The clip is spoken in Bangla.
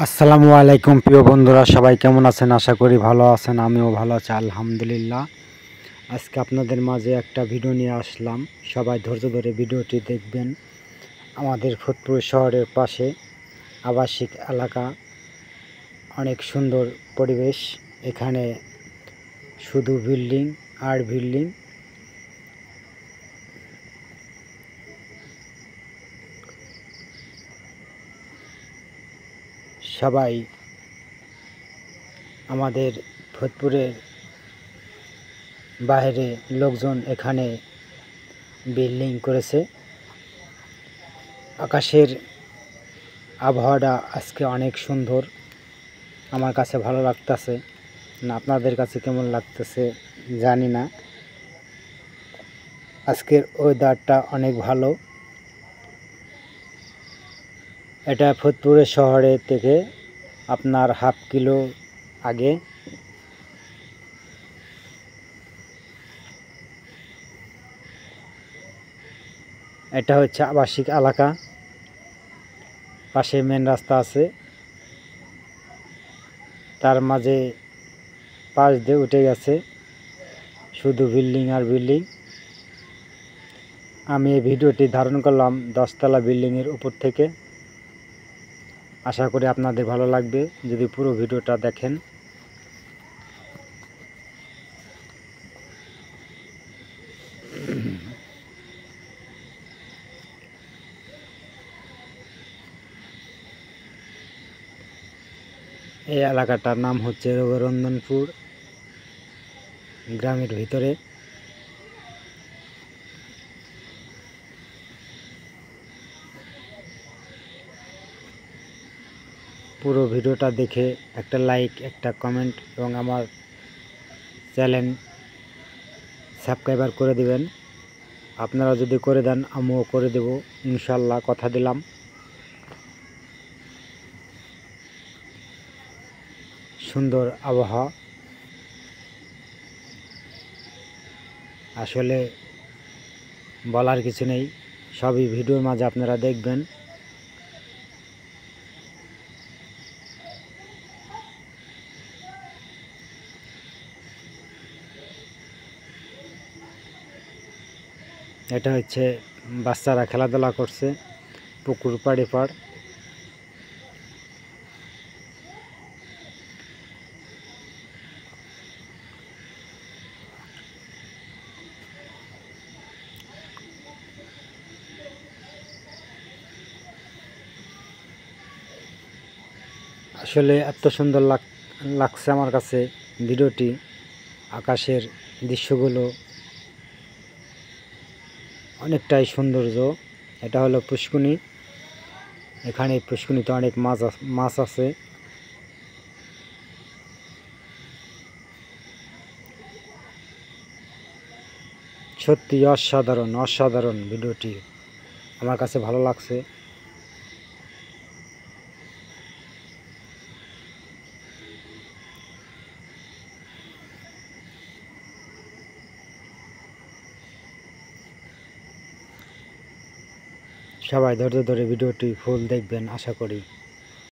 আসসালামু আলাইকুম প্রিয় বন্ধুরা, সবাই কেমন আছেন? আশা করি ভালো আছেন। আমিও ভালো আছি আলহামদুলিল্লাহ। আজকে আপনাদের মাঝে একটা ভিডিও নিয়ে আসলাম। সবাই ধৈর্য ধরে ভিডিওটি দেখবেন। আমাদের ফরিদপুর শহরের পাশে আবাসিক এলাকা, অনেক সুন্দর পরিবেশ। এখানে শুধু বিল্ডিং আর বিল্ডিং। সবাই আমাদের ফরিদপুরের বাইরে লোকজন এখানে বিল্ডিং করেছে। আকাশের আবহাওয়াটা আজকে অনেক সুন্দর, আমার কাছে ভালো লাগতেছে না। আপনাদের কাছে কেমন লাগতেছে জানি না। আজকের ওয়েদারটা অনেক ভালো। এটা ফরিদপুরের শহরে থেকে আপনার হাফ কিলো আগে। এটা হচ্ছে আবাসিক এলাকা, পাশে মেন রাস্তা আছে, তার মাঝে পাশ দিয়ে উঠে গেছে শুধু বিল্ডিং আর বিল্ডিং। আমি এই ভিডিওটি ধারণ করলাম 10তলা বিল্ডিংয়ের উপর থেকে। আশা করি আপনাদের ভালো লাগবে যদি পুরো ভিডিওটা দেখেন। এই এলাকাটার নাম হচ্ছে রঘুরন্দনপুর, গ্রামের ভিতরে। পুরো ভিডিওটা দেখে একটা লাইক, একটা কমেন্ট এবং আমার চ্যানেল সাবস্ক্রাইবার করে দিবেন। আপনারা যদি করে দেন আমিও করে দেব ইনশাল্লাহ, কথা দিলাম। সুন্দর আবহাওয়া, আসলে বলার কিছু নেই। সবই ভিডিওর মাঝে আপনারা দেখবেন। এটা হচ্ছে বাচ্চারা খেলাধুলা করছে পুকুর পাড়ে পাড়। আসলে এত সুন্দর লাগছে আমার কাছে ভিডিওটি। আকাশের দৃশ্যগুলো অনেকটাই সৌন্দর্য। এটা হলো পুষ্কুনি। এখানে পুষ্কুনিতে অনেক মাছ আছে। সত্যি অসাধারণ অসাধারণ ভিডিওটি, আমার কাছে ভালো লাগছে। সবাই ধৈর্য ধরে ভিডিওটি ফুল দেখবেন আশা করি।